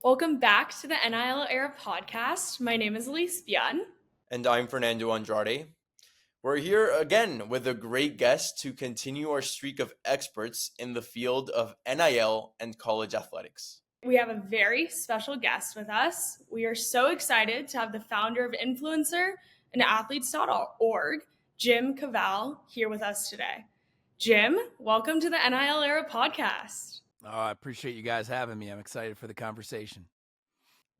Welcome back to the NIL Era podcast. My name is Elise Bian. And I'm Fernando Andrade. We're here again with a great guest to continue our streak of experts in the field of NIL and college athletics. We have a very special guest with us. We are so excited to have the founder of Influencer and athletes.org, Jim Cavale, here with us today. Jim, welcome to the NIL Era podcast. Oh, I appreciate you guys having me. I'm excited for the conversation.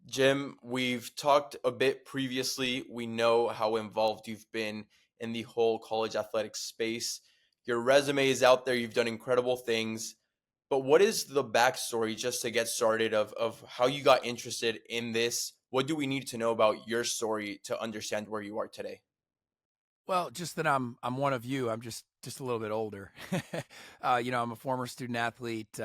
Jim, we've talked a bit previously. We know how involved you've been in the whole college athletics space. Your resume is out there. You've done incredible things. But what is the backstory, just to get started, of how you got interested in this? What do we need to know about your story to understand where you are today? Well, just that I'm one of you. I'm just a little bit older. I'm a former student athlete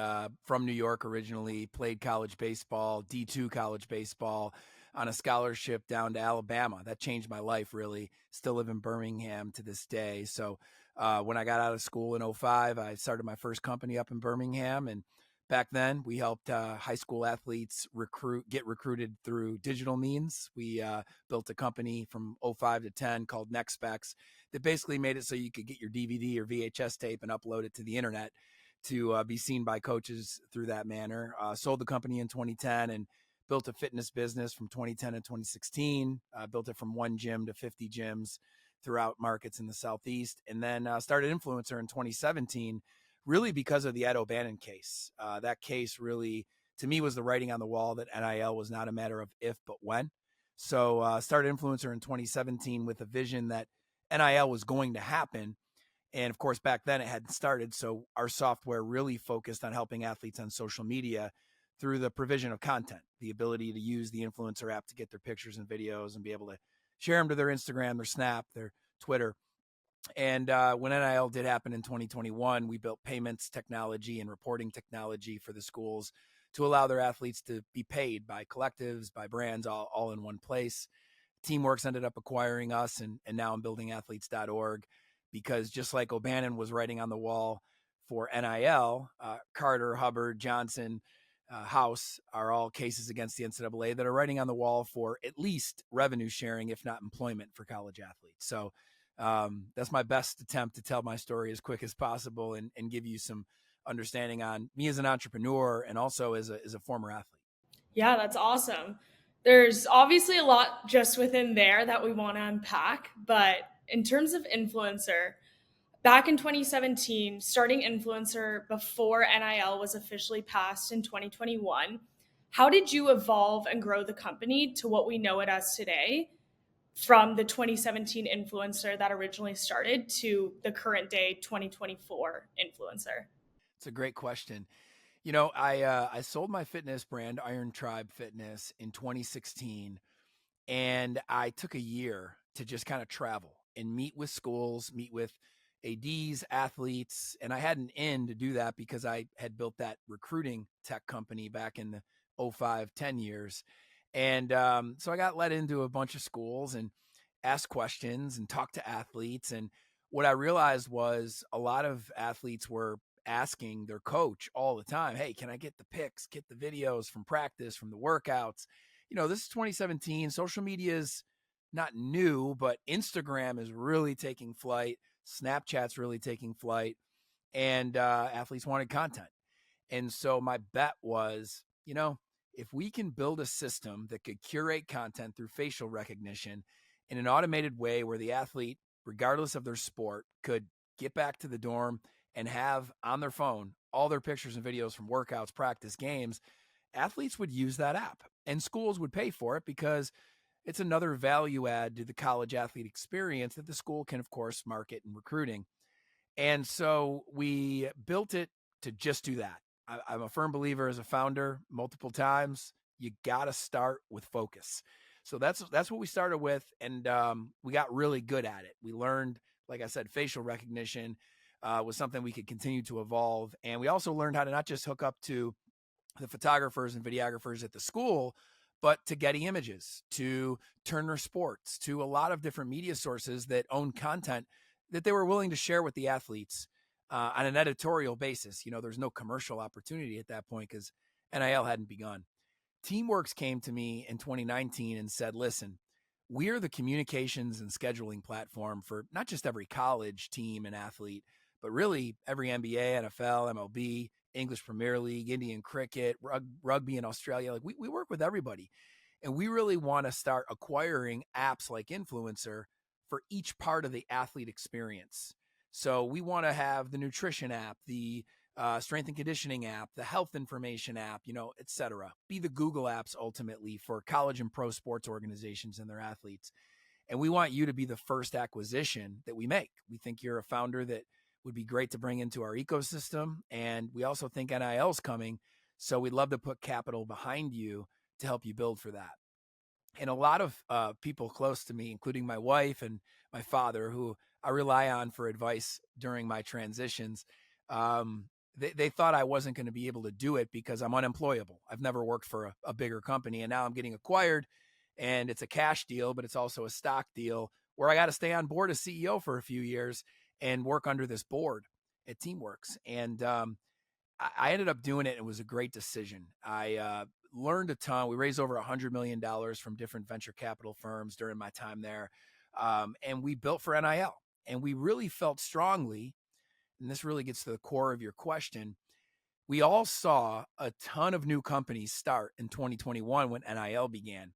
from New York originally. Played college baseball, D2 college baseball, on a scholarship down to Alabama. That changed my life, really. Still live in Birmingham to this day. So when I got out of school in '05, I started my first company up in Birmingham, and back then we helped high school athletes get recruited through digital means. We built a company from '05 to 10 called Next Specs that basically made it so you could get your DVD or VHS tape and upload it to the internet to be seen by coaches through that manner. Sold the company in 2010 and built a fitness business from 2010 to 2016. Built it from 1 gym to 50 gyms throughout markets in the Southeast, and then started Influencer in 2017, really because of the Ed O'Bannon case. That case really, to me, was the writing on the wall that NIL was not a matter of if, but when. So started Influencer in 2017 with a vision that NIL was going to happen. And of course, back then it hadn't started. So our software really focused on helping athletes on social media through the provision of content, the ability to use the Influencer app to get their pictures and videos and be able to share them to their Instagram, their Snap, their Twitter. And when NIL did happen in 2021, we built payments technology and reporting technology for the schools to allow their athletes to be paid by collectives, by brands, all in one place. Teamworks ended up acquiring us, and now I'm building athletes.org because just like O'Bannon was writing on the wall for NIL, Carter, Hubbard, Johnson, House are all cases against the NCAA that are writing on the wall for at least revenue sharing, if not employment, for college athletes. So that's my best attempt to tell my story as quick as possible and give you some understanding on me as an entrepreneur and also as a former athlete. Yeah, that's awesome. There's obviously a lot just within there that we want to unpack, but in terms of Influencer, back in 2017, starting Influencer before NIL was officially passed in 2021, how did you evolve and grow the company to what we know it as today from the 2017 Influencer that originally started to the current day 2024 Influencer? It's a great question. I sold my fitness brand, Iron Tribe Fitness, in 2016, and I took a year to just kind of travel and meet with schools, meet with ADs, athletes, and I had an in to do that because I had built that recruiting tech company back in the '05, 10 years. And so I got let into a bunch of schools and asked questions and talked to athletes. And what I realized was a lot of athletes were asking their coach all the time, hey, can I get the pics, get the videos from practice, from the workouts? This is 2017. Social media is not new, but Instagram is really taking flight. Snapchat's really taking flight, and athletes wanted content. And so my bet was, if we can build a system that could curate content through facial recognition in an automated way where the athlete, regardless of their sport, could get back to the dorm and have on their phone all their pictures and videos from workouts, practice, games, athletes would use that app and schools would pay for it because it's another value add to the college athlete experience that the school can, of course, market in recruiting. And so we built it to just do that. I'm a firm believer as a founder multiple times, you got to start with focus. So that's what we started with. And we got really good at it. We learned, like I said, facial recognition was something we could continue to evolve. And we also learned how to not just hook up to the photographers and videographers at the school, but to Getty Images, to Turner Sports, to a lot of different media sources that own content that they were willing to share with the athletes on an editorial basis. There's no commercial opportunity at that point because NIL hadn't begun. Teamworks came to me in 2019 and said, listen, we're the communications and scheduling platform for not just every college team and athlete, but really every NBA, NFL, MLB, English Premier League, Indian cricket, rugby in Australia. Like we work with everybody. And we really want to start acquiring apps like Influencer for each part of the athlete experience. So we want to have the nutrition app, the strength and conditioning app, the health information app, et cetera. Be the Google apps ultimately for college and pro sports organizations and their athletes. And we want you to be the first acquisition that we make. We think you're a founder that would be great to bring into our ecosystem. And we also think NIL's coming. So we'd love to put capital behind you to help you build for that. And a lot of people close to me, including my wife and my father, who I rely on for advice during my transitions, they thought I wasn't going to be able to do it because I'm unemployable. I've never worked for a bigger company, and now I'm getting acquired, and it's a cash deal, but it's also a stock deal where I got to stay on board as CEO for a few years and work under this board at Teamworks. And I ended up doing it. It was a great decision. I learned a ton. We raised over $100 million from different venture capital firms during my time there. And we built for NIL. And we really felt strongly, and this really gets to the core of your question, we all saw a ton of new companies start in 2021 when NIL began.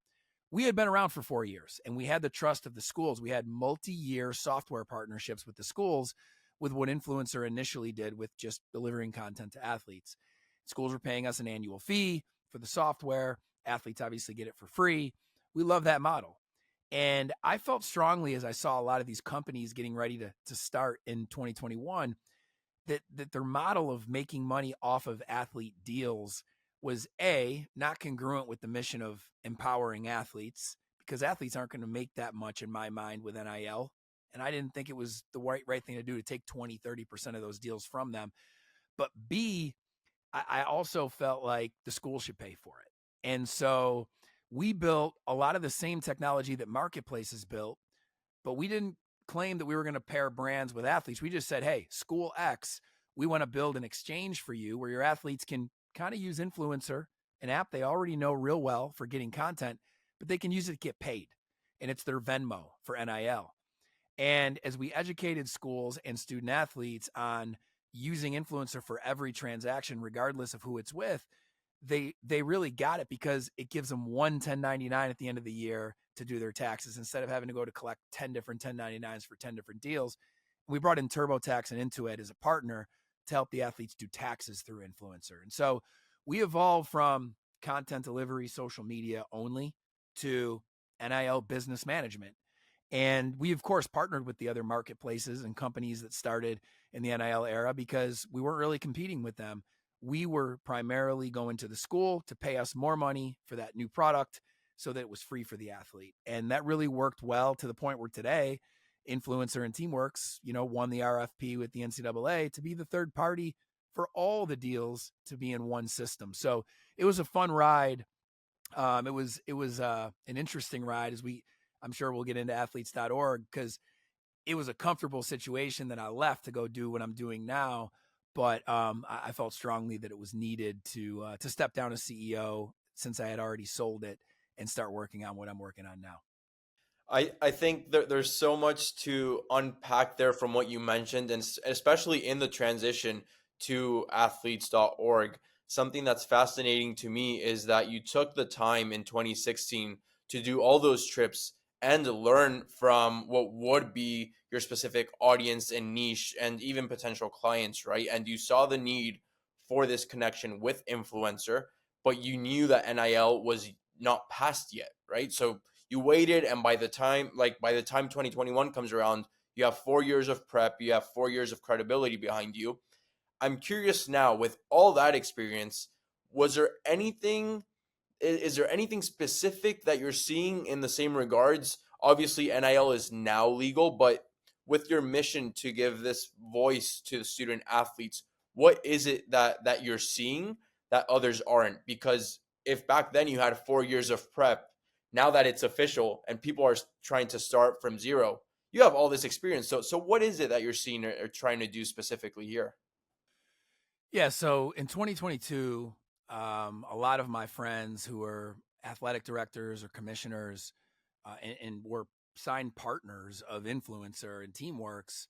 We had been around for 4 years, and we had the trust of the schools. We had multi-year software partnerships with the schools with what Influencer initially did with just delivering content to athletes. Schools were paying us an annual fee for the software. Athletes obviously get it for free. We love that model. And I felt strongly as I saw a lot of these companies getting ready to start in 2021 that their model of making money off of athlete deals was not congruent with the mission of empowering athletes, because athletes aren't going to make that much in my mind with NIL. And I didn't think it was the right thing to do to take 20, 30% of those deals from them. But B, I also felt like the school should pay for it. And so we built a lot of the same technology that marketplaces built, but we didn't claim that we were going to pair brands with athletes. We just said, hey, school X, we want to build an exchange for you where your athletes can kind of use Influencer, an app they already know real well for getting content, but they can use it to get paid. And it's their Venmo for NIL. And as we educated schools and student athletes on using Influencer for every transaction, regardless of who it's with, they really got it because it gives them one 1099 at the end of the year to do their taxes instead of having to go to collect 10 different 1099s for 10 different deals. We brought in TurboTax and Intuit as a partner to help the athletes do taxes through Influencer. And so we evolved from content delivery, social media only to NIL business management. And we, of course, partnered with the other marketplaces and companies that started in the NIL era because we weren't really competing with them. We were primarily going to the school to pay us more money for that new product so that it was free for the athlete. And that really worked well to the point where today, Influencer and Teamworks, won the RFP with the NCAA to be the third party for all the deals to be in one system. So it was a fun ride. It was an interesting ride I'm sure we'll get into athletes.org because it was a comfortable situation that I left to go do what I'm doing now. But I felt strongly that it was needed to step down as CEO since I had already sold it and start working on what I'm working on now. I think there's so much to unpack there from what you mentioned, and especially in the transition to athletes.org. Something that's fascinating to me is that you took the time in 2016 to do all those trips and learn from what would be your specific audience and niche and even potential clients, right? And you saw the need for this connection with Influencer, but you knew that NIL was not passed yet, right? So you waited, and by the time 2021 comes around, you have 4 years of prep, you have 4 years of credibility behind you. I'm curious now, with all that experience, was there anything is there anything specific that you're seeing in the same regards? Obviously, NIL is now legal, but with your mission to give this voice to the student athletes, what is it that you're seeing that others aren't? Because if back then you had 4 years of prep, now that it's official and people are trying to start from zero, you have all this experience. So what is it that you're seeing or trying to do specifically here? Yeah, so in 2022, a lot of my friends who are athletic directors or commissioners and were signed partners of Influencer and Teamworks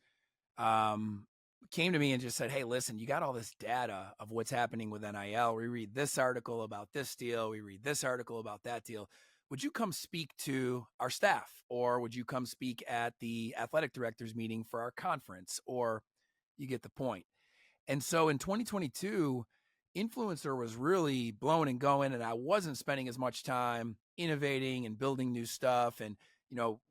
um, came to me and just said, hey, listen, you got all this data of what's happening with NIL. We read this article about this deal. We read this article about that deal. Would you come speak to our staff, or would you come speak at the athletic directors meeting for our conference? Or you get the point. And so in 2022, Influencer was really blowing and going, and I wasn't spending as much time innovating and building new stuff. And,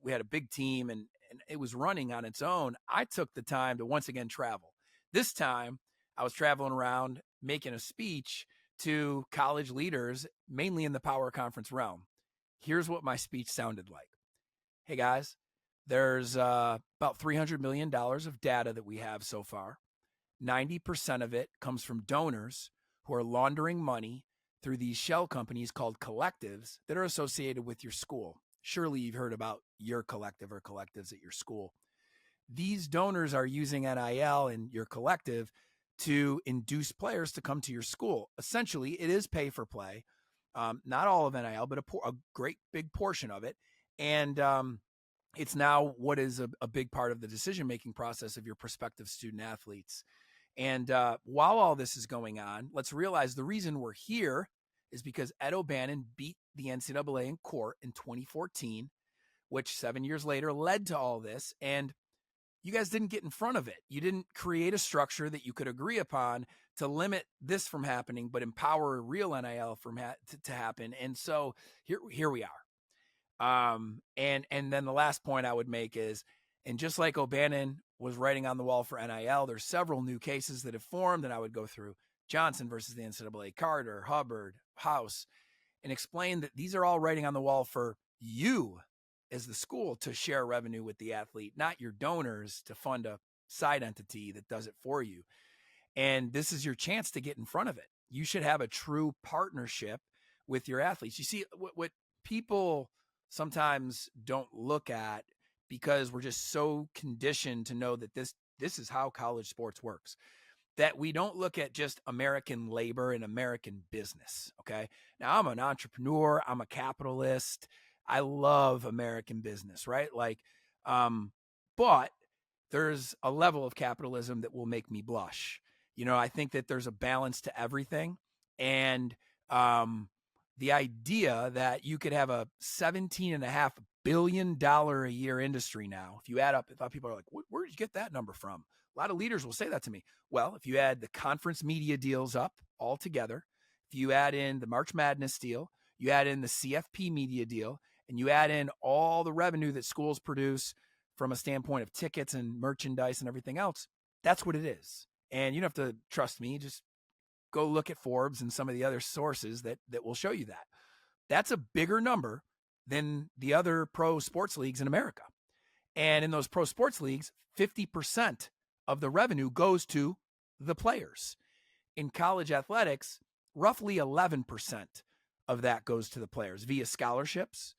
we had a big team and it was running on its own. I took the time to once again travel. This time I was traveling around making a speech to college leaders, mainly in the power conference realm. Here's what my speech sounded like. Hey guys, there's about $300 million of data that we have so far. 90% of it comes from donors who are laundering money through these shell companies called collectives that are associated with your school. Surely you've heard about your collective or collectives at your school. These donors are using NIL and your collective to induce players to come to your school. Essentially, it is pay for play. Not all of NIL, but a great big portion of it. And it's now what is a big part of the decision-making process of your prospective student athletes. And while all this is going on, let's realize the reason we're here is because Ed O'Bannon beat the NCAA in court in 2014, which 7 years later led to all this. And you guys didn't get in front of it. You didn't create a structure that you could agree upon to limit this from happening, but empower real NIL to happen. And so here we are. And then the last point I would make is, and just like O'Bannon was writing on the wall for NIL, there's several new cases that have formed, and I would go through Johnson versus the NCAA, Carter, Hubbard, House, and explain that these are all writing on the wall for you as the school to share revenue with the athlete, not your donors to fund a side entity that does it for you. And this is your chance to get in front of it. You should have a true partnership with your athletes. You see, what people sometimes don't look at, because we're just so conditioned to know that this is how college sports works, that we don't look at just American labor and American business. Okay. Now I'm an entrepreneur. I'm a capitalist. I love American business, right? But there's a level of capitalism that will make me blush. I think that there's a balance to everything. And the idea that you could have a $17.5 billion a year industry now, if you add up, if people are like, where did you get that number from? A lot of leaders will say that to me. Well, if you add the conference media deals up all together, if you add in the March Madness deal, you add in the CFP media deal, and you add in all the revenue that schools produce from a standpoint of tickets and merchandise and everything else, that's what it is. And you don't have to trust me. Just go look at Forbes and some of the other sources that will show you that. That's a bigger number than the other pro sports leagues in America. And in those pro sports leagues, 50% of the revenue goes to the players. In college athletics, roughly 11% of that goes to the players via scholarships,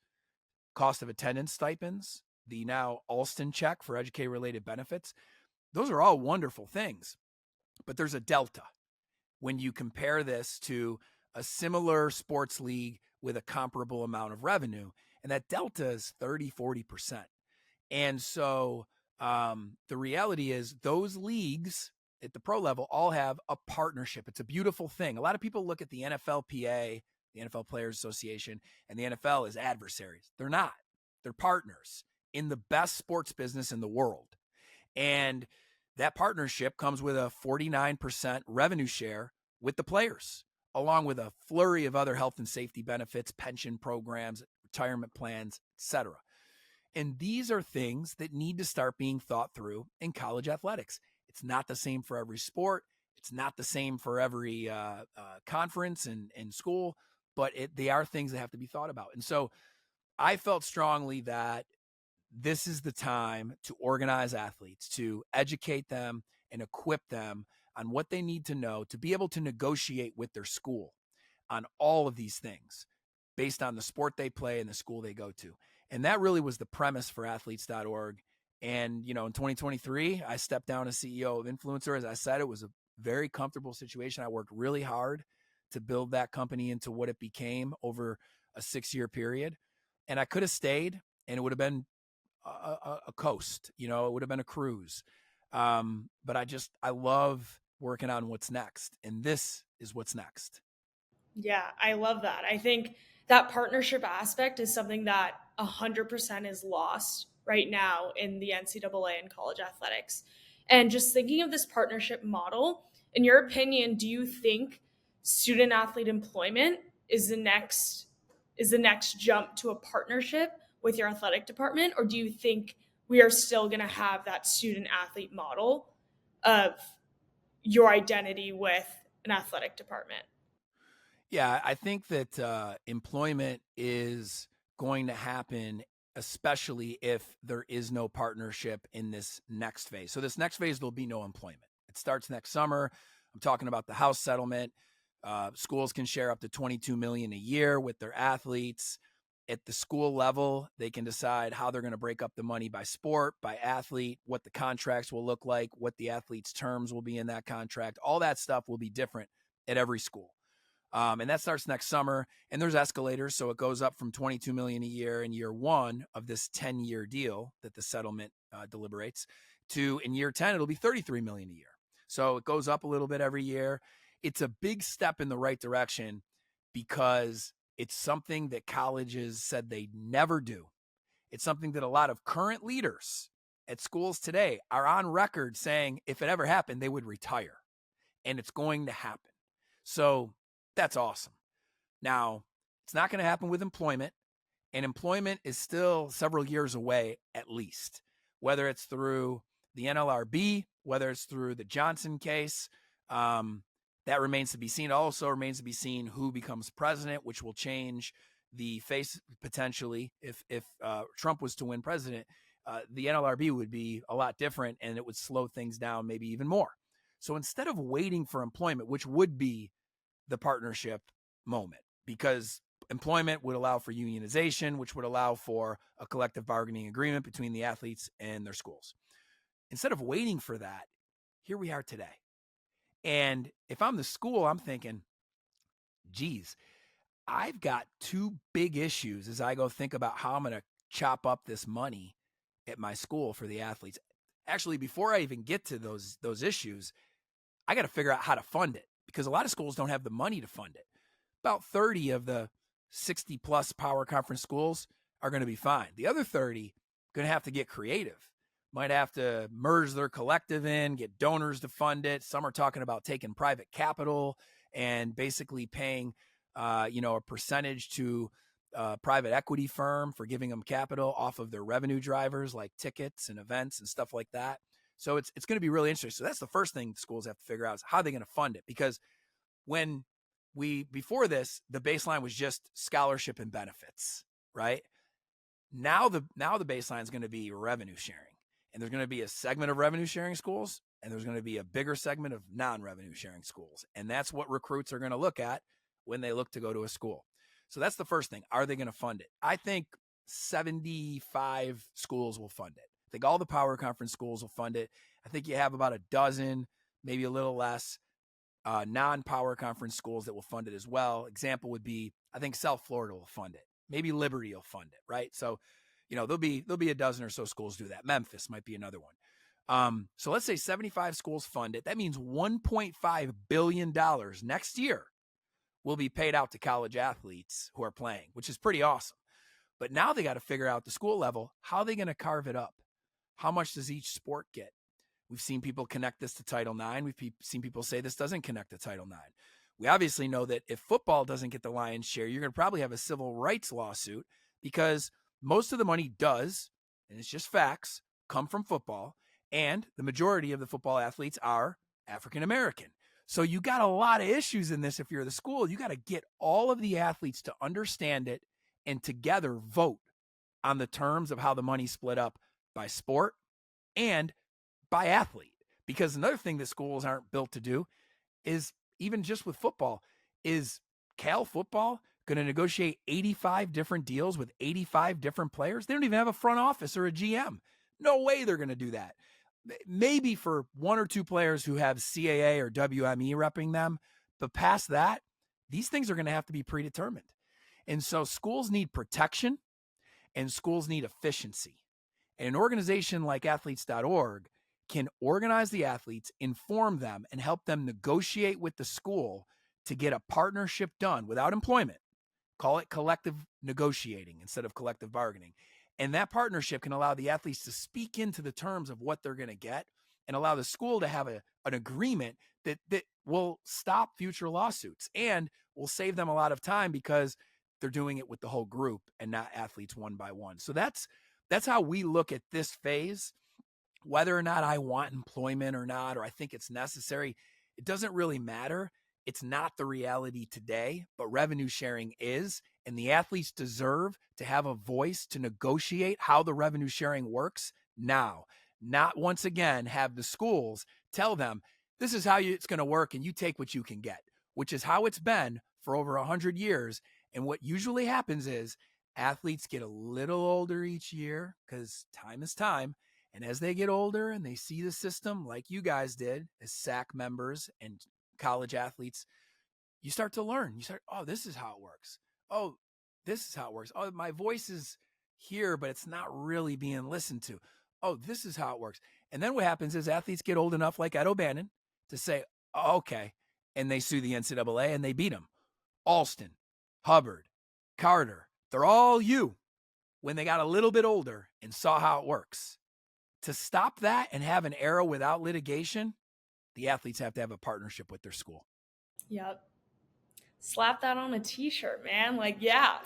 cost of attendance stipends, the now Alston check for educator-related benefits. Those are all wonderful things, but there's a delta when you compare this to a similar sports league with a comparable amount of revenue. And that delta is 30, 40%. And so the reality is those leagues at the pro level all have a partnership. It's a beautiful thing. A lot of people look at the NFLPA, the NFL Players Association, and the NFL as adversaries. They're not. They're partners in the best sports business in the world. And that partnership comes with a 49% revenue share with the players, along with a flurry of other health and safety benefits, pension programs, retirement plans, etc. And these are things that need to start being thought through in college athletics. It's not the same for every sport. It's not the same for every conference and school, but they are things that have to be thought about. And so I felt strongly that this is the time to organize athletes, to educate them and equip them on what they need to know to be able to negotiate with their school on all of these things based on the sport they play and the school they go to. And that really was the premise for athletes.org. And, in 2023, I stepped down as CEO of Influencer. As I said, it was a very comfortable situation. I worked really hard to build that company into what it became over a 6-year period. And I could have stayed, and it would have been a coast, it would have been a cruise. But I love working on what's next. And this is what's next. Yeah, I love that. I think that partnership aspect is something that 100% is lost right now in the NCAA and college athletics. And just thinking of this partnership model, in your opinion, do you think student athlete employment is the next jump to a partnership with your athletic department, or do you think we are still going to have that student athlete model of your identity with an athletic department? Yeah, I think that employment is going to happen, especially if there is no partnership in this next phase. So this next phase, there'll be no employment. It starts next summer. I'm talking about the House settlement. Schools can share up to $22 million a year with their athletes. At the school level, they can decide how they're going to break up the money by sport, by athlete, what the contracts will look like, what the athlete's terms will be in that contract. All that stuff will be different at every school. And that starts next summer, and there's escalators. So it goes up from $22 million a year in year one of this 10-year deal that the settlement deliberates to, in year 10, it'll be $33 million a year. So it goes up a little bit every year. It's a big step in the right direction because it's something that colleges said they never do. It's something that a lot of current leaders at schools today are on record saying if it ever happened, they would retire. And it's going to happen. So that's awesome. Now, it's not going to happen with employment, and employment is still several years away at least, whether it's through the NLRB, whether it's through the Johnson case. That remains to be seen. Also remains to be seen who becomes president, which will change the face potentially. If Trump was to win president, the NLRB would be a lot different, and it would slow things down maybe even more. So instead of waiting for employment, which would be the partnership moment, because employment would allow for unionization, which would allow for a collective bargaining agreement between the athletes and their schools. Instead of waiting for that, here we are today. And if I'm the school, I'm thinking, geez, I've got two big issues as I go think about how I'm going to chop up this money at my school for the athletes. Actually, before I even get to those issues, I got to figure out how to fund it, because a lot of schools don't have the money to fund it. About 30 of the 60 plus power conference schools are going to be fine. The other 30 going to have to get creative. Might have to merge their collective in, get donors to fund it. Some are talking about taking private capital and basically paying, a percentage to a private equity firm for giving them capital off of their revenue drivers like tickets and events and stuff like that. So it's going to be really interesting. So that's the first thing schools have to figure out is how they're going to fund it. Because before this, the baseline was just scholarship and benefits, right? Now the baseline is going to be revenue sharing. And there's going to be a segment of revenue sharing schools, and there's going to be a bigger segment of non-revenue sharing schools. And that's what recruits are going to look at when they look to go to a school. So that's the first thing. Are they going to fund it? I think 75 schools will fund it. I think all the power conference schools will fund it. I think you have about a dozen, maybe a little less, non-power conference schools that will fund it as well. Example would be, I think South Florida will fund it. Maybe Liberty will fund it, right? So, there'll be a dozen or so schools do that. Memphis might be another one. So let's say 75 schools fund it. That means $1.5 billion next year will be paid out to college athletes who are playing, which is pretty awesome. But now they got to figure out the school level, how are they going to carve it up? How much does each sport get? We've seen people connect this to Title IX. We've seen people say this doesn't connect to Title IX. We obviously know that if football doesn't get the lion's share, you're going to probably have a civil rights lawsuit, because most of the money does, and it's just facts, come from football, and the majority of the football athletes are African American. So you got a lot of issues in this. If you're the school, you got to get all of the athletes to understand it and together vote on the terms of how the money's split up by sport and by athlete. Because another thing that schools aren't built to do is, even just with football, is Cal football going to negotiate 85 different deals with 85 different players? They don't even have a front office or a GM. No way they're going to do that. Maybe for one or two players who have CAA or WME repping them, but past that, these things are going to have to be predetermined. And so schools need protection and schools need efficiency. And an organization like athletes.org can organize the athletes, inform them, and help them negotiate with the school to get a partnership done without employment. Call it collective negotiating instead of collective bargaining. And that partnership can allow the athletes to speak into the terms of what they're going to get and allow the school to have an agreement that will stop future lawsuits and will save them a lot of time because they're doing it with the whole group and not athletes one by one. So that's how we look at this phase. Whether or not I want employment or not, or I think it's necessary, it doesn't really matter. It's not the reality today, but revenue sharing is, and the athletes deserve to have a voice to negotiate how the revenue sharing works now. Not once again have the schools tell them, this is how it's going to work and you take what you can get, which is how it's been for over 100 years. And what usually happens is athletes get a little older each year because time is time. And as they get older and they see the system like you guys did as SAC members and college athletes, you start to learn. You start, oh, this is how it works. Oh, this is how it works. Oh, my voice is here, but it's not really being listened to. Oh, this is how it works. And then what happens is athletes get old enough like Ed O'Bannon to say, oh, okay. And they sue the NCAA and they beat them. Alston, Hubbard, Carter, they're all you when they got a little bit older and saw how it works. To stop that and have an era without litigation, the athletes have to have a partnership with their school. Yep. Slap that on a t-shirt, man. Like, yeah.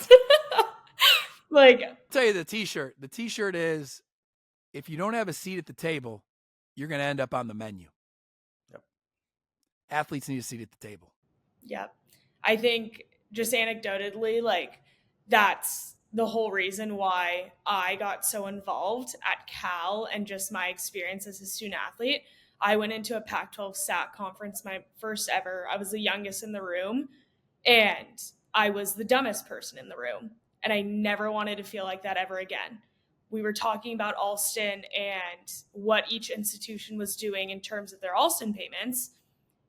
Like, I'll tell you the t-shirt is, if you don't have a seat at the table, you're going to end up on the menu. Yep. Athletes need a seat at the table. Yep. I think just anecdotally, like, that's the whole reason why I got so involved at Cal and just my experience as a student athlete. I went into a Pac-12 SAC conference, my first ever. I was the youngest in the room and I was the dumbest person in the room. And I never wanted to feel like that ever again. We were talking about Alston and what each institution was doing in terms of their Alston payments.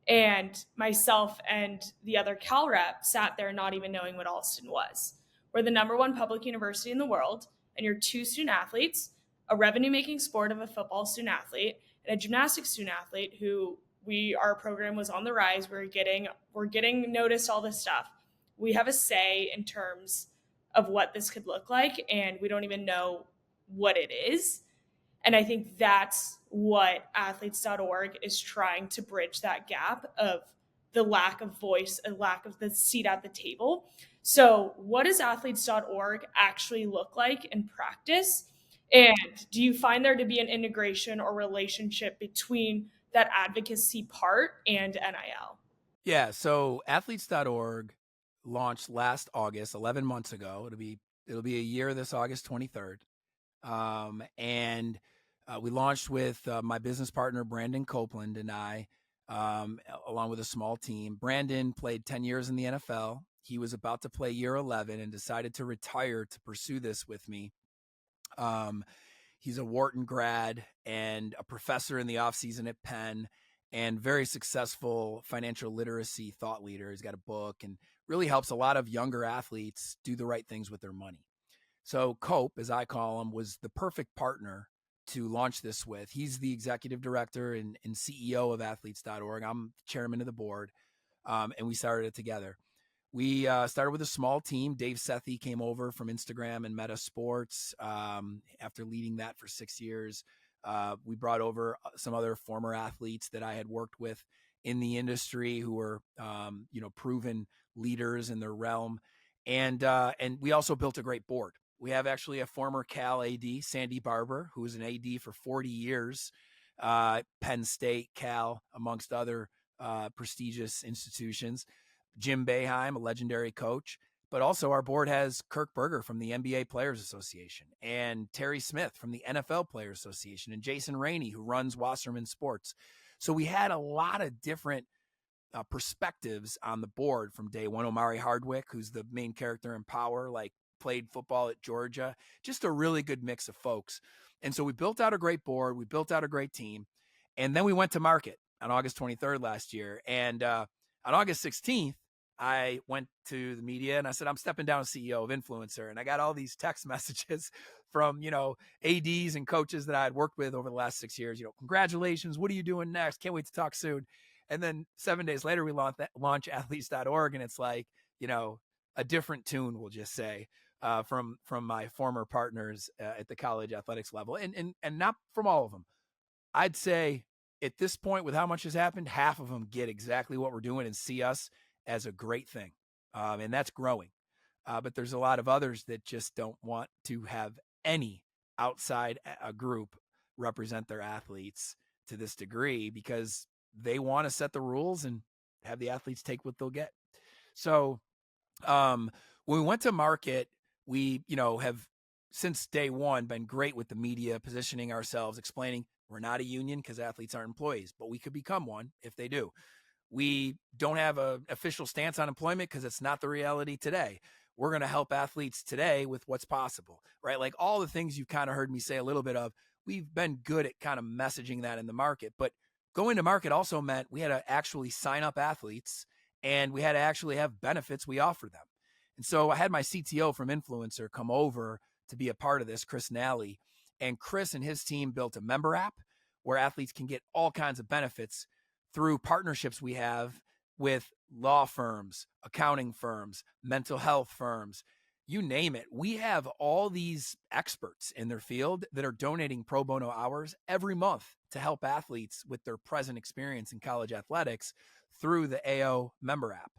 And myself and the other Cal rep sat there not even knowing what Alston was. We're the #1 public university in the world, and you're 2 student athletes, a revenue-making sport of a football student athlete, and a gymnastics student athlete who our program was on the rise. We're getting noticed, all this stuff. We have a say in terms of what this could look like, and we don't even know what it is. And I think that's what athletes.org is trying to bridge, that gap of the lack of voice and lack of the seat at the table. So what does athletes.org actually look like in practice? And do you find there to be an integration or relationship between that advocacy part and NIL? Yeah, so athletes.org launched last August, 11 months ago. It'll be a year this August 23rd. And we launched with my business partner, Brandon Copeland, and I, along with a small team. Brandon played 10 years in the NFL. He was about to play year 11 and decided to retire to pursue this with me. He's a Wharton grad and a professor in the offseason at Penn and very successful financial literacy thought leader. He's got a book and really helps a lot of younger athletes do the right things with their money. So Cope, as I call him, was the perfect partner to launch this with. He's the executive director and CEO of athletes.org. I'm chairman of the board, and we started it together. We started with a small team. Dave Sethi came over from Instagram and Meta Sports after leading that for 6 years. We brought over some other former athletes that I had worked with in the industry who were, proven leaders in their realm. And we also built a great board. We have actually a former Cal AD, Sandy Barber, who was an AD for 40 years, Penn State, Cal, amongst other prestigious institutions. Jim Boeheim, a legendary coach. But also our board has Kirk Berger from the NBA Players Association and Terry Smith from the NFL Players Association and Jason Rainey, who runs Wasserman Sports. So we had a lot of different perspectives on the board from day one. Omari Hardwick, who's the main character in Power, played football at Georgia, just a really good mix of folks. And so we built out a great board. We built out a great team. And then we went to market on August 23rd last year. And on August 16th, I went to the media and I said, I'm stepping down as CEO of Influencer. And I got all these text messages from, ADs and coaches that I had worked with over the last 6 years, congratulations. What are you doing next? Can't wait to talk soon. And then 7 days later, we launch athletes.org. And it's like, a different tune, we'll just say, from my former partners at the college athletics level, and not from all of them. I'd say at this point, with how much has happened, half of them get exactly what we're doing and see us as a great thing. And that's growing. But there's a lot of others that just don't want to have any outside a group represent their athletes to this degree, because they want to set the rules and have the athletes take what they'll get. So when we went to market, we, have since day one been great with the media, positioning ourselves, explaining we're not a union because athletes aren't employees, but we could become one if they do. We don't have an official stance on employment because it's not the reality today. We're going to help athletes today with what's possible, right? Like all the things you've kind of heard me say a little bit of, we've been good at kind of messaging that in the market. But going to market also meant we had to actually sign up athletes, and we had to actually have benefits we offer them. And so I had my CTO from Influencer come over to be a part of this, Chris Nally. And Chris and his team built a member app where athletes can get all kinds of benefits through partnerships we have with law firms, accounting firms, mental health firms, you name it. We have all these experts in their field that are donating pro bono hours every month to help athletes with their present experience in college athletics through the AO member app.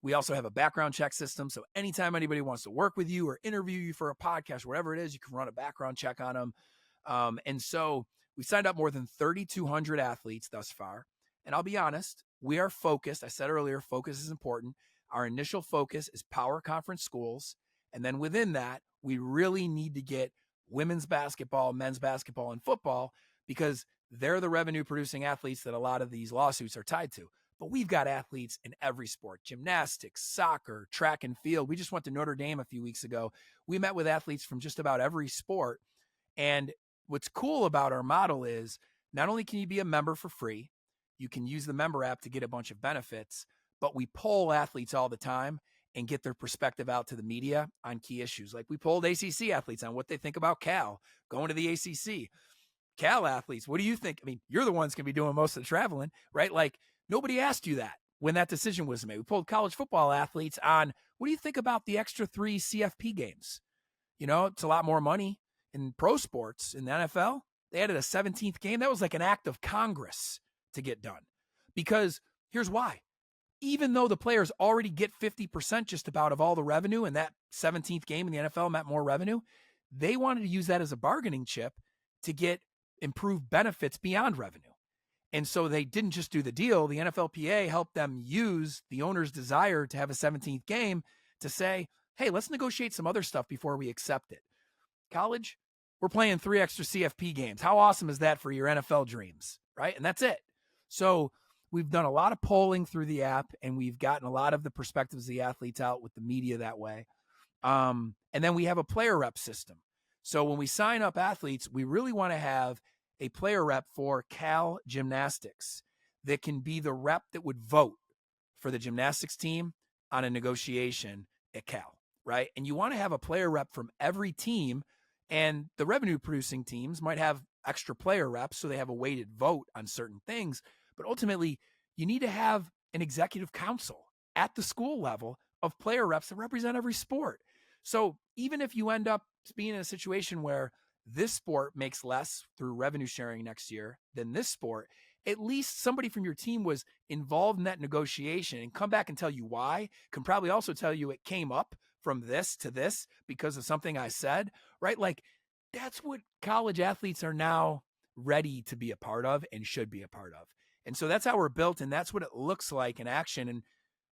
We also have a background check system. So anytime anybody wants to work with you or interview you for a podcast, whatever it is, you can run a background check on them. And so we signed up more than 3,200 athletes thus far. And I'll be honest, we are focused. I said earlier, focus is important. Our initial focus is power conference schools. And then within that, we really need to get women's basketball, men's basketball, and football, because they're the revenue producing athletes that a lot of these lawsuits are tied to. But we've got athletes in every sport: gymnastics, soccer, track and field. We just went to Notre Dame a few weeks ago. We met with athletes from just about every sport. And what's cool about our model is not only can you be a member for free, you can use the member app to get a bunch of benefits, but we poll athletes all the time and get their perspective out to the media on key issues. Like we polled ACC athletes on what they think about Cal going to the ACC. Cal athletes, what do you think? I mean, you're the ones going to be doing most of the traveling, right? Like nobody asked you that when that decision was made. We polled college football athletes on, what do you think about the extra 3 CFP games? It's a lot more money. In pro sports, in the NFL, they added a 17th game. That was like an act of Congress to get done. Because here's why. Even though the players already get 50% just about of all the revenue, and that 17th game in the NFL meant more revenue, they wanted to use that as a bargaining chip to get improved benefits beyond revenue. And so they didn't just do the deal. The NFLPA helped them use the owner's desire to have a 17th game to say, hey, let's negotiate some other stuff before we accept it. College, we're playing 3 extra CFP games. How awesome is that for your NFL dreams, right? And that's it. So we've done a lot of polling through the app, and we've gotten a lot of the perspectives of the athletes out with the media that way. And then we have a player rep system. So when we sign up athletes, we really want to have a player rep for Cal Gymnastics that can be the rep that would vote for the gymnastics team on a negotiation at Cal, right? And you want to have a player rep from every team, and the revenue producing teams might have extra player reps, so they have a weighted vote on certain things. But ultimately, you need to have an executive council at the school level of player reps that represent every sport. So even if you end up being in a situation where this sport makes less through revenue sharing next year than this sport, at least somebody from your team was involved in that negotiation and come back and tell you why, can probably also tell you it came up from this to this because of something I said, right? Like that's what college athletes are now ready to be a part of and should be a part of. And so that's how we're built, and that's what it looks like in action. And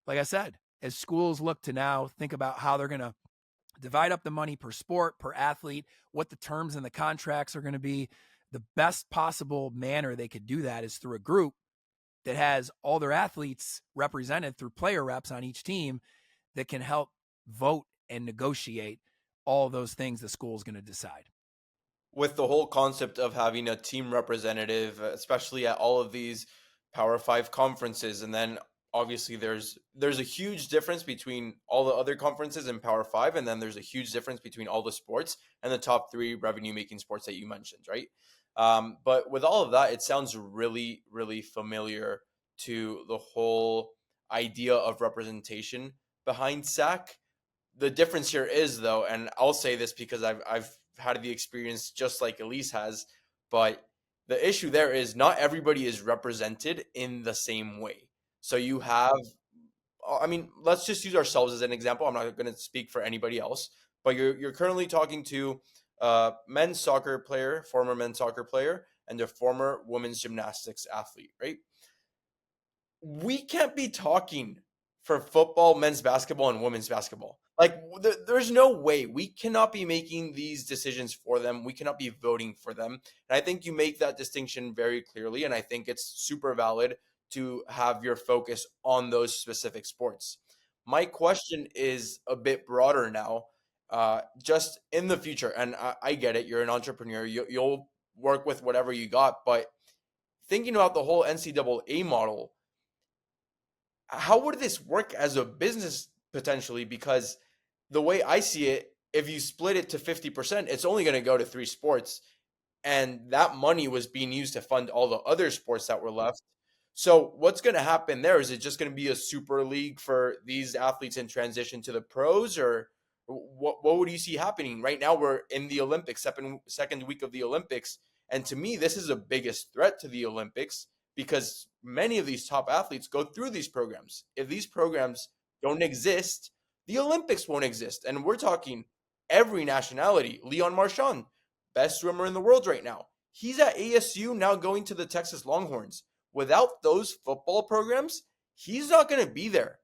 like I said, as schools look to now think about how they're going to divide up the money per sport, per athlete, what the terms and the contracts are going to be, the best possible manner they could do that is through a group that has all their athletes represented through player reps on each team that can help vote and negotiate all those things the school is going to decide. With the whole concept of having a team representative, especially at all of these Power 5 conferences, and then obviously there's a huge difference between all the other conferences in Power 5, and then there's a huge difference between all the sports and the top 3 revenue making sports that you mentioned, right? But with all of that, it sounds really, really familiar to the whole idea of representation behind SAC. The difference here is, though, and I'll say this because I've had the experience just like Elise has, but the issue there is not everybody is represented in the same way. So you have, I mean, let's just use ourselves as an example. I'm not going to speak for anybody else, but you're currently talking to a men's soccer player, former men's soccer player, and a former women's gymnastics athlete, right? We can't be talking for football, men's basketball, and women's basketball. Like, there's no way. We cannot be making these decisions for them. We cannot be voting for them. And I think you make that distinction very clearly. And I think it's super valid to have your focus on those specific sports. My question is a bit broader now. Just in the future, and I get it, you're an entrepreneur, you'll work with whatever you got. But thinking about the whole NCAA model, how would this work as a business potentially? Because the way I see it, if you split it to 50%, it's only going to go to 3 sports. And that money was being used to fund all the other sports that were left. So what's going to happen there? Is it just going to be a super league for these athletes in transition to the pros, or what would you see happening? Right now we're in the Olympics, second week of the Olympics. And to me, this is the biggest threat to the Olympics because many of these top athletes go through these programs. If these programs don't exist, the Olympics won't exist. And we're talking every nationality. Leon Marchand, best swimmer in the world right now. He's at ASU now going to the Texas Longhorns. Without those football programs, he's not going to be there.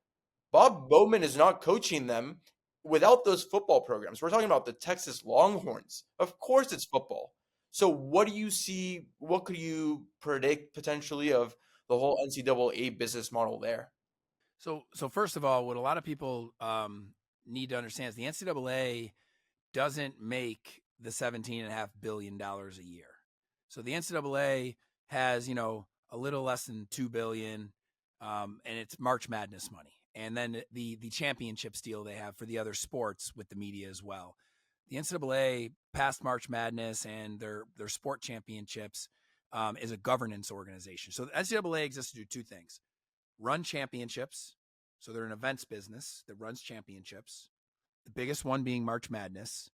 Bob Bowman is not coaching them without those football programs. We're talking about the Texas Longhorns. Of course it's football. So what do you see? What could you predict potentially of the whole NCAA business model there? So first of all, what a lot of people need to understand is the NCAA doesn't make the $17.5 billion a year. So the NCAA has, a little less than $2 billion, and it's March Madness money. And then the championships deal they have for the other sports with the media as well. The NCAA past March Madness and their sport championships is a governance organization. So the NCAA exists to do 2 things: run championships. So they're an events business that runs championships. The biggest one being March Madness.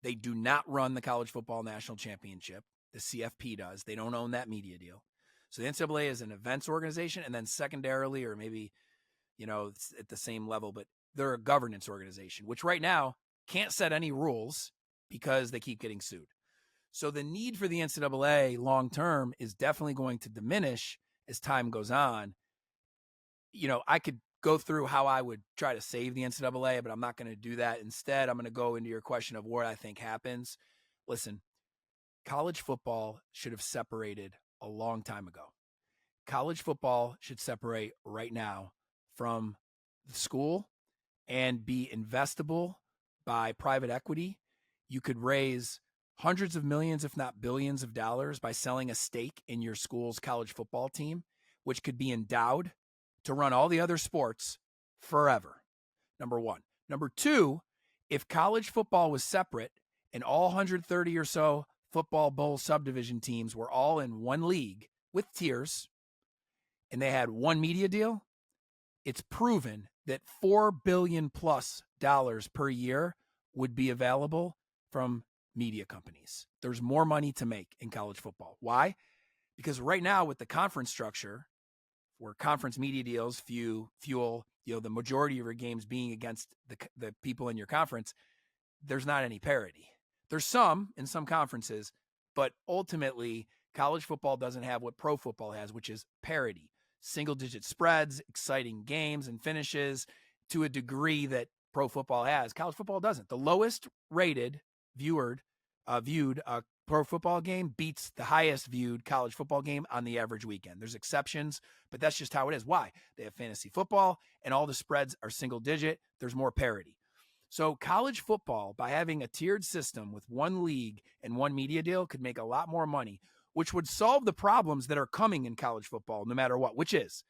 They do not run the college football national championship. The CFP does. They don't own that media deal. So the NCAA is an events organization, and then secondarily, or maybe, it's at the same level, but they're a governance organization, which right now can't set any rules because they keep getting sued. So the need for the NCAA long term is definitely going to diminish as time goes on. I could go through how I would try to save the NCAA, but I'm not going to do that. Instead, I'm going to go into your question of what I think happens. Listen, college football should have separated a long time ago. College football should separate right now from the school and be investable by private equity. You could raise hundreds of millions, if not billions of dollars by selling a stake in your school's college football team, which could be endowed to run all the other sports forever. Number one. Number two, if college football was separate and all 130 or so football bowl subdivision teams were all in one league with tiers and they had one media deal, it's proven that $4 billion plus per year would be available from media companies. There's more money to make in college football. Why? Because right now with the conference structure, where conference media deals fuel the majority of your games being against the people in your conference, there's not any parity. There's some in some conferences, but ultimately college football doesn't have what pro football has, which is parity. Single-digit spreads, exciting games and finishes to a degree that pro football has. College football doesn't. The lowest rated viewed pro football game beats the highest viewed college football game on the average weekend. There's exceptions, but that's just how it is. Why? They have fantasy football and all the spreads are single digit. There's more parity. So college football, by having a tiered system with one league and one media deal, could make a lot more money, which would solve the problems that are coming in college football no matter what, which is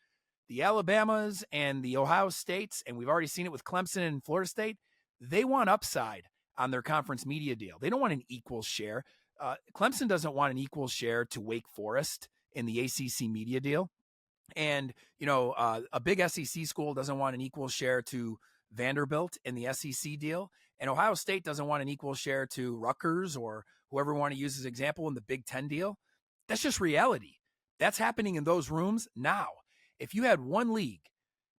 the Alabamas and the Ohio States, and we've already seen it with Clemson and Florida State, they want upside on their conference media deal. They don't want an equal share. Clemson doesn't want an equal share to Wake Forest in the ACC media deal. And, a big SEC school doesn't want an equal share to Vanderbilt in the SEC deal. And Ohio State doesn't want an equal share to Rutgers or whoever we want to use as example in the Big Ten deal. That's just reality. That's happening in those rooms now. If you had one league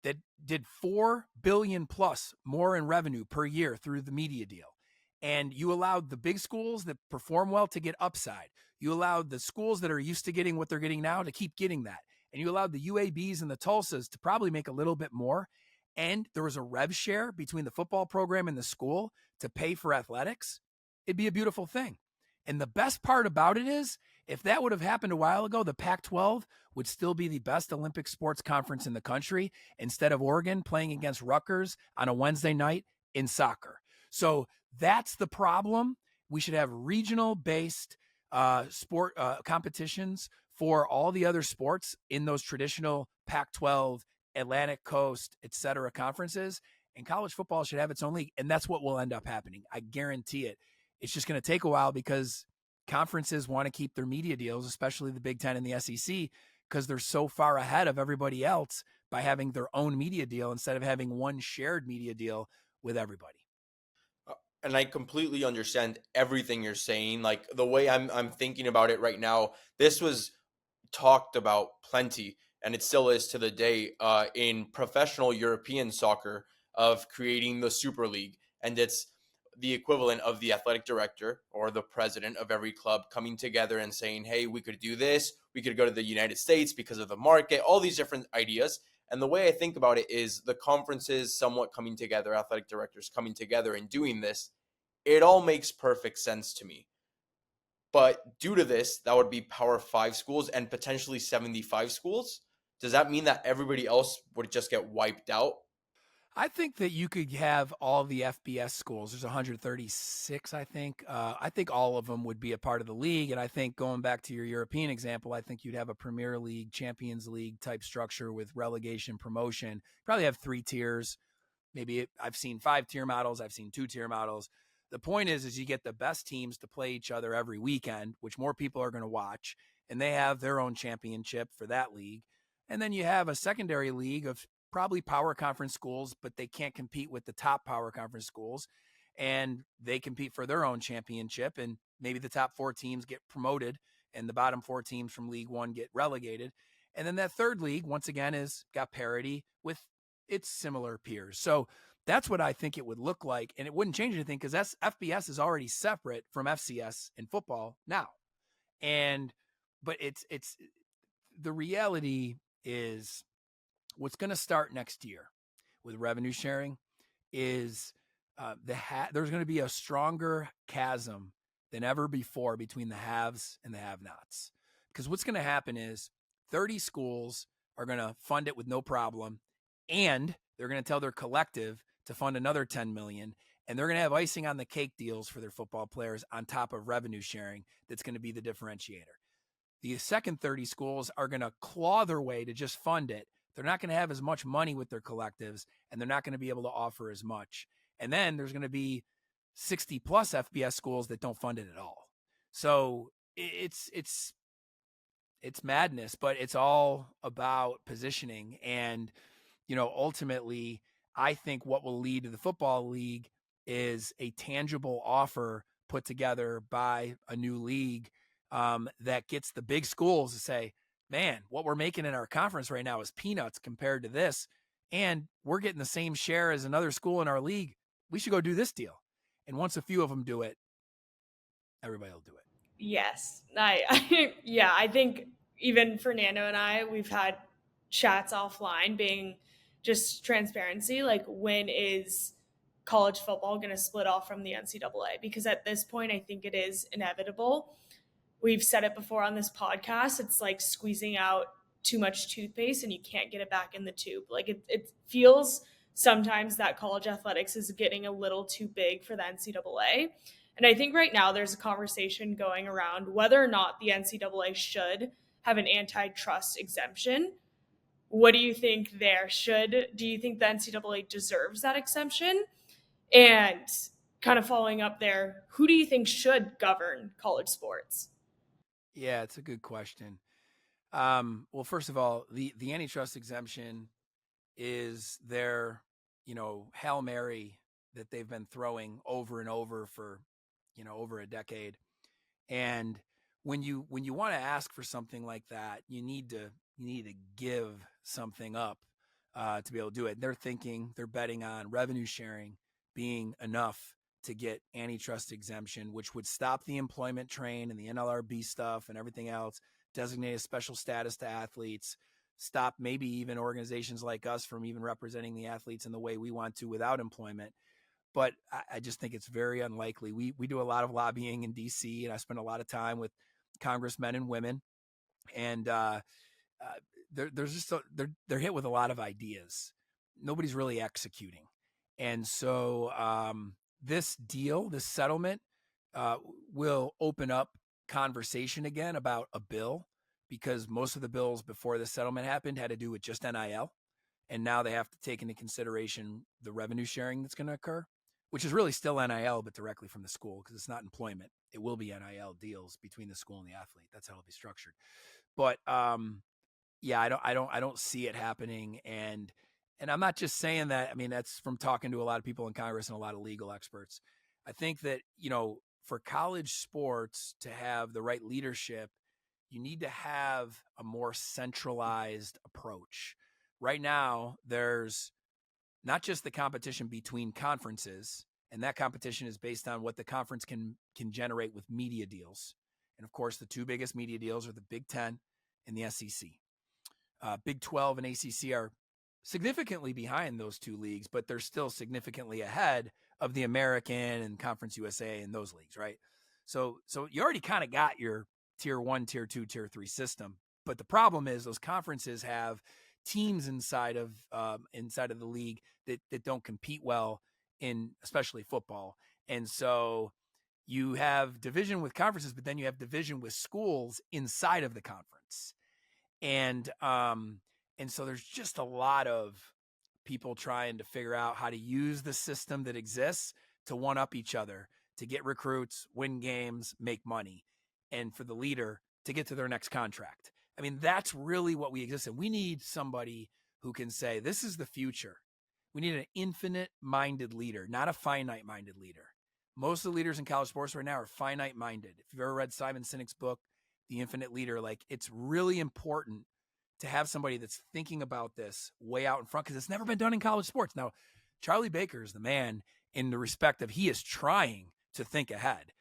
that did $4 billion plus more in revenue per year through the media deal, and you allowed the big schools that perform well to get upside, you allowed the schools that are used to getting what they're getting now to keep getting that, and you allowed the UABs and the Tulsas to probably make a little bit more, and there was a rev share between the football program and the school to pay for athletics, it'd be a beautiful thing. And the best part about it is, if that would have happened a while ago, the Pac-12 would still be the best Olympic sports conference in the country instead of Oregon playing against Rutgers on a Wednesday night in soccer. So that's the problem. We should have regional-based sport competitions for all the other sports in those traditional Pac-12, Atlantic Coast, et cetera, conferences. And college football should have its own league. And that's what will end up happening. I guarantee it. It's just going to take a while because conferences want to keep their media deals, especially the Big Ten and the SEC, because they're so far ahead of everybody else by having their own media deal instead of having one shared media deal with everybody. And I completely understand everything you're saying. Like the way I'm thinking about it right now, this was talked about plenty, and it still is to the day in professional European soccer of creating the Super League. And it's the equivalent of the athletic director or the president of every club coming together and saying, hey, we could do this. We could go to the United States because of the market, all these different ideas. And the way I think about it is the conferences somewhat coming together, athletic directors coming together and doing this. It all makes perfect sense to me. But due to this, that would be Power 5 schools and potentially 75 schools. Does that mean that everybody else would just get wiped out? I think that you could have all the FBS schools. There's 136, I think. I think all of them would be a part of the league. And I think going back to your European example, I think you'd have a Premier League, Champions League type structure with relegation, promotion. Probably have 3 tiers. Maybe I've seen 5-tier models. I've seen 2-tier models. The point is you get the best teams to play each other every weekend, which more people are going to watch. And they have their own championship for that league. And then you have a secondary league of probably power conference schools, but they can't compete with the top power conference schools, and they compete for their own championship. And maybe the top 4 teams get promoted and the bottom 4 teams from League One get relegated. And then that third league, once again, is got parity with its similar peers. So that's what I think it would look like. And it wouldn't change anything because FBS is already separate from FCS in football now. But it's the reality is what's going to start next year with revenue sharing is there's going to be a stronger chasm than ever before between the haves and the have-nots. Because what's going to happen is 30 schools are going to fund it with no problem, and they're going to tell their collective to fund another 10 million, and they're going to have icing on the cake deals for their football players on top of revenue sharing. That's going to be the differentiator. The second 30 schools are going to claw their way to just fund it. They're not going to have as much money with their collectives, and they're not going to be able to offer as much. And then there's going to be 60 plus FBS schools that don't fund it at all. So it's madness, but it's all about positioning. And, ultimately, I think what will lead to the football league is a tangible offer put together by a new league that gets the big schools to say, man, what we're making in our conference right now is peanuts compared to this. And we're getting the same share as another school in our league. We should go do this deal. And once a few of them do it, everybody will do it. Yes. I think even Fernando and I, we've had chats offline being just transparency. Like, when is college football going to split off from the NCAA? Because at this point, I think it is inevitable. We've said it before on this podcast. It's like squeezing out too much toothpaste and you can't get it back in the tube. Like it feels sometimes that college athletics is getting a little too big for the NCAA. And I think right now there's a conversation going around whether or not the NCAA should have an antitrust exemption What do you think there? Do you think the NCAA deserves that exemption? And kind of following up there, who do you think should govern college sports? Yeah, it's a good question. Well, first of all, the antitrust exemption is their, Hail Mary that they've been throwing over and over for, over a decade. And when you want to ask for something like that, you need to give something up to be able to do it. They're betting on revenue sharing being enough to get antitrust exemption, which would stop the employment train and the NLRB stuff and everything else, designate a special status to athletes, stop maybe even organizations like us from even representing the athletes in the way we want to without employment. But I just think it's very unlikely. We do a lot of lobbying in DC, and I spend a lot of time with congressmen and women, and uh, they're hit with a lot of ideas. Nobody's really executing, and so this deal, this settlement, uh, will open up conversation again about a bill, because most of the bills before the settlement happened had to do with just NIL, and now they have to take into consideration the revenue sharing that's going to occur, which is really still NIL, but directly from the school, because it's not employment. It will be NIL deals between the school and the athlete. That's how it'll be structured. But yeah, I don't see it happening. And I'm not just saying that. I mean, that's from talking to a lot of people in Congress and a lot of legal experts. I think that, for college sports to have the right leadership, you need to have a more centralized approach. Right now, there's not just the competition between conferences, and that competition is based on what the conference can generate with media deals. And of course, the two biggest media deals are the Big Ten and the SEC. Big 12 and ACC are significantly behind those two leagues, but they're still significantly ahead of the American and Conference USA and those leagues, right? So you already kind of got your tier 1, tier 2, tier 3 system. But the problem is those conferences have teams inside of the league that don't compete well in especially football. And so you have division with conferences, but then you have division with schools inside of the conference. And so there's just a lot of people trying to figure out how to use the system that exists to one up each other, to get recruits, win games, make money, and for the leader to get to their next contract. I mean, that's really what we exist in. We need somebody who can say, this is the future. We need an infinite minded leader, not a finite minded leader. Most of the leaders in college sports right now are finite minded. If you've ever read Simon Sinek's book, The Infinite Leader, like, it's really important to have somebody that's thinking about this way out in front, because it's never been done in college sports. Now, Charlie Baker is the man in the respect of he is trying to think ahead,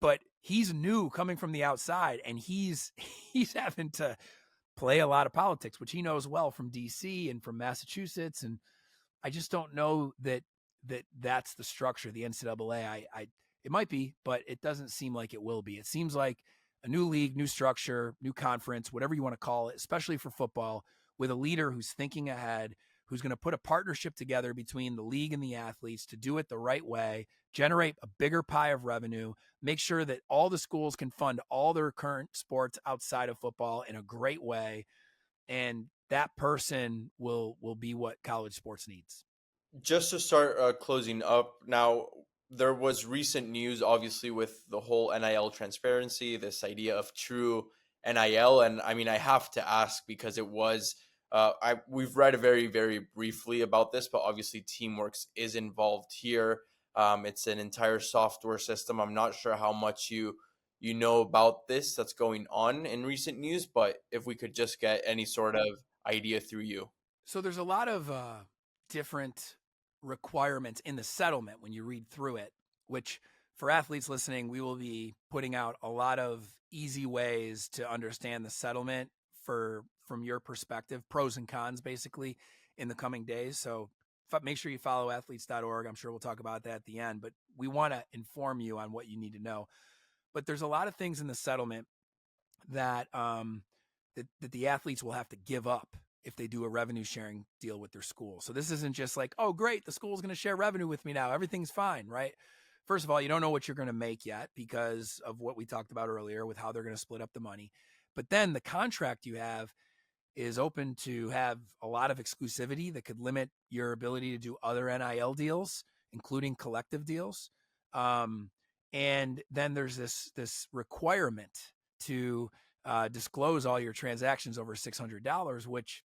but he's new coming from the outside, and he's having to play a lot of politics, which he knows well from DC and from Massachusetts. And I just don't know that's the structure of the NCAA. It might be, but it doesn't seem like it will be. It seems like a new league, new structure, new conference, whatever you want to call it, especially for football, with a leader who's thinking ahead, who's going to put a partnership together between the league and the athletes to do it the right way, generate a bigger pie of revenue, make sure that all the schools can fund all their current sports outside of football in a great way. And that person will be what college sports needs. Just to start closing up now, there was recent news, obviously, with the whole NIL transparency, this idea of true NIL. And I mean, I have to ask, because it was, we've read very, very briefly about this, but obviously Teamworks is involved here. It's an entire software system. I'm not sure how much you know about this that's going on in recent news, but if we could just get any sort of idea through you. So there's a lot of different requirements in the settlement when you read through it, which for athletes listening, we will be putting out a lot of easy ways to understand the settlement from your perspective, pros and cons, basically, in the coming days. So make sure you follow athletes.org. I'm sure we'll talk about that at the end, but we want to inform you on what you need to know. But there's a lot of things in the settlement that that the athletes will have to give up if they do a revenue sharing deal with their school. So this isn't just like, oh, great, the school's going to share revenue with me now, everything's fine, right? First of all, you don't know what you're going to make yet because of what we talked about earlier with how they're going to split up the money. But then the contract you have is open to have a lot of exclusivity that could limit your ability to do other NIL deals, including collective deals. And then there's this requirement to disclose all your transactions over $600, which,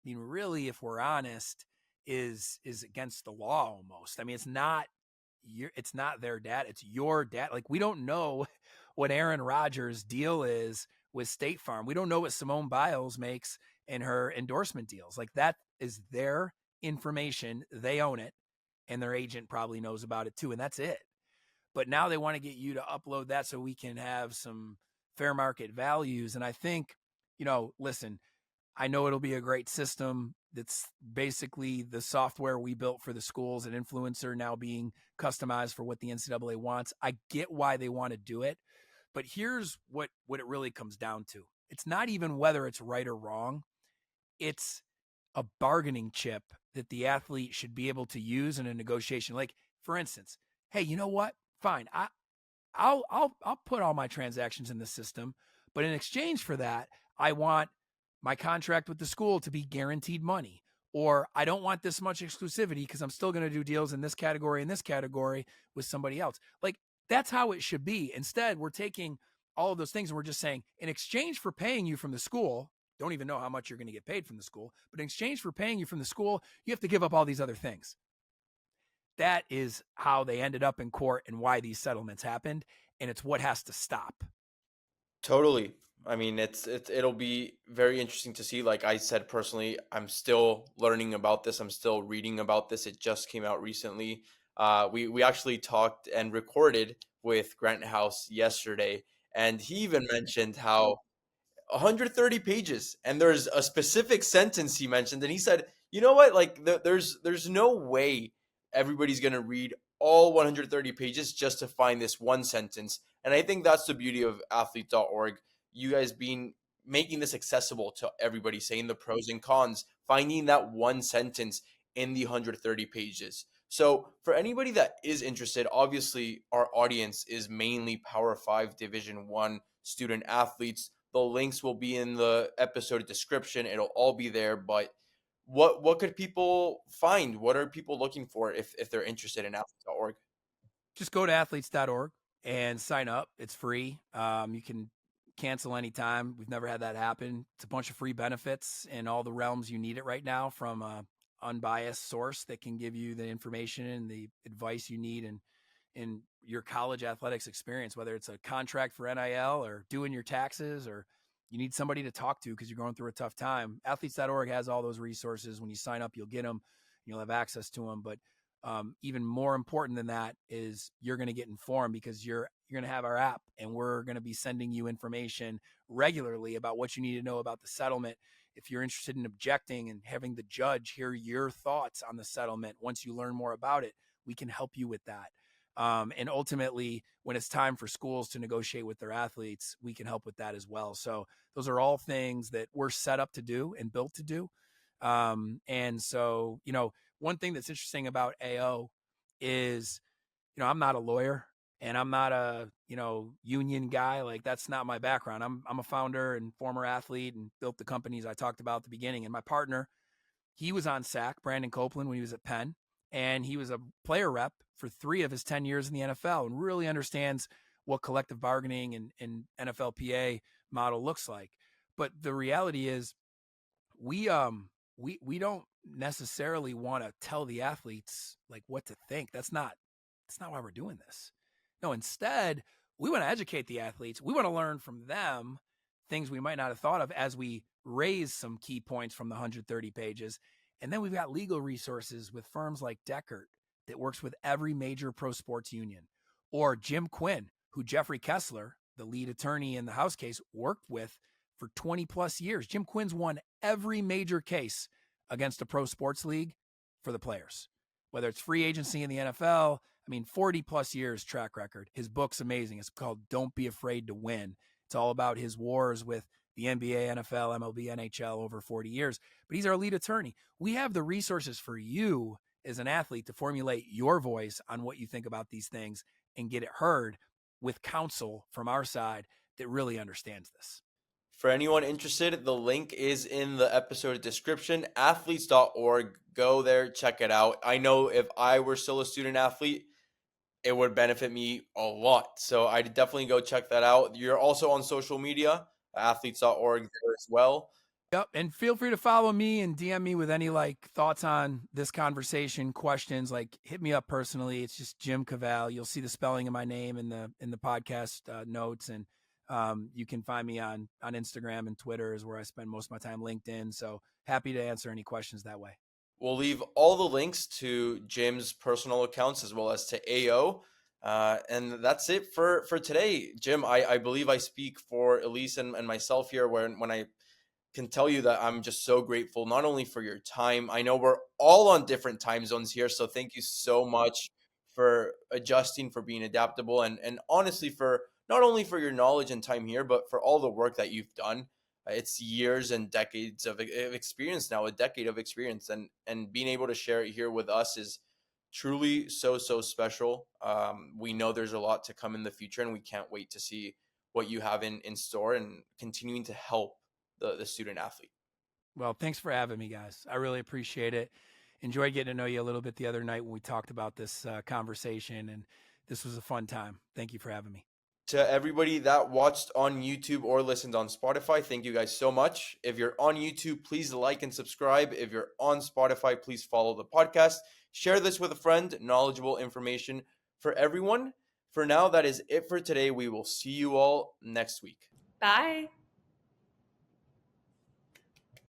I mean, really, if we're honest, is against the law almost. I mean, it's not their data, it's your data. Like, we don't know what Aaron Rodgers' deal is with State Farm. We don't know what Simone Biles makes in her endorsement deals. Like, that is their information. They own it, and their agent probably knows about it too, and that's it. But now they want to get you to upload that so we can have some fair market values. And I think, listen, I know it'll be a great system. That's basically the software we built for the schools, an influencer now being customized for what the NCAA wants. I get why they want to do it, but here's what it really comes down to. It's not even whether it's right or wrong. It's a bargaining chip that the athlete should be able to use in a negotiation. Like, for instance, hey, you know what? Fine. I'll put all my transactions in the system, but in exchange for that, I want my contract with the school to be guaranteed money, or I don't want this much exclusivity because I'm still going to do deals in this category and this category with somebody else. Like, that's how it should be. Instead, we're taking all of those things and we're just saying, in exchange for paying you from the school, don't even know how much you're going to get paid from the school, but in exchange for paying you from the school, you have to give up all these other things. That is how they ended up in court and why these settlements happened. And it's what has to stop. Totally. I mean, it'll be very interesting to see. Like I said, personally, I'm still learning about this. I'm still reading about this. It just came out recently. We actually talked and recorded with Grant House yesterday, and he even mentioned how 130 pages, and there's a specific sentence he mentioned, and he said, you know what, like there's no way everybody's going to read all 130 pages just to find this one sentence. And I think that's the beauty of athlete.org, you guys being making this accessible to everybody, saying the pros and cons, finding that one sentence in the 130 pages. So for anybody that is interested, obviously our audience is mainly Power 5 Division 1 student athletes. The links will be in the episode description. It'll all be there. But what could people find? What are people looking for if they're interested in athletes.org? Just go to athletes.org and sign up. It's free. You can cancel anytime. We've never had that happen. It's a bunch of free benefits in all the realms you need it right now, from a unbiased source that can give you the information and the advice you need in your college athletics experience, whether it's a contract for NIL or doing your taxes, or you need somebody to talk to because you're going through a tough time. Athletes.org has all those resources. When you sign up, you'll get them. You'll have access to them. But even more important than that is you're going to get informed, because you're going to have our app, and we're going to be sending you information regularly about what you need to know about the settlement. If you're interested in objecting and having the judge hear your thoughts on the settlement, once you learn more about it, we can help you with that. And ultimately, when it's time for schools to negotiate with their athletes, we can help with that as well. So those are all things that we're set up to do and built to do. And so, one thing that's interesting about AO is, I'm not a lawyer, and I'm not a, union guy. Like, that's not my background. I'm a founder and former athlete and built the companies I talked about at the beginning. And my partner, he was on SAC, Brandon Copeland, when he was at Penn, and he was a player rep for 3 of his 10 years in the NFL, and really understands what collective bargaining and NFLPA model looks like. But the reality is, we don't necessarily want to tell the athletes like what to think. That's not why we're doing this. No, instead, we want to educate the athletes. We want to learn from them things we might not have thought of as we raise some key points from the 130 pages. And then we've got legal resources with firms like Deckert that works with every major pro sports union, or Jim Quinn, who Jeffrey Kessler, the lead attorney in the House case, worked with for 20 plus years. Jim Quinn's won every major case against a pro sports league for the players, whether it's free agency in the NFL. 40 plus years track record. His book's amazing. It's called Don't Be Afraid to Win. It's all about his wars with the NBA, NFL, MLB, NHL over 40 years. But he's our lead attorney. We have the resources for you as an athlete to formulate your voice on what you think about these things and get it heard with counsel from our side that really understands this. For anyone interested, the link is in the episode description, athletes.org. Go there, check it out. I know if I were still a student athlete, it would benefit me a lot. So I'd definitely go check that out. You're also on social media, athletes.org there as well. Yep. And feel free to follow me and DM me with any thoughts on this conversation, questions, hit me up personally. It's just Jim Cavale. You'll see the spelling of my name in the podcast notes. And you can find me on Instagram and Twitter is where I spend most of my time, LinkedIn. So happy to answer any questions that way. We'll leave all the links to Jim's personal accounts as well as to AO. And that's it for today. Jim, I believe I speak for Elise and myself here when I can tell you that I'm just so grateful, not only for your time. I know we're all on different time zones here, so thank you so much for adjusting, for being adaptable, and honestly for not only for your knowledge and time here, but for all the work that you've done. It's years and decades of experience now, a decade of experience, and being able to share it here with us is truly so special. We know there's a lot to come in the future, and we can't wait to see what you have in store and continuing to help the student athlete. Well, thanks for having me, guys. I really appreciate it. Enjoyed getting to know you a little bit the other night when we talked about this conversation, and this was a fun time. Thank you for having me. To everybody that watched on YouTube or listened on Spotify, thank you guys so much. If you're on YouTube, please like and subscribe. If you're on Spotify, please follow the podcast. Share this with a friend. Knowledgeable information for everyone. For now, that is it for today. We will see you all next week. Bye.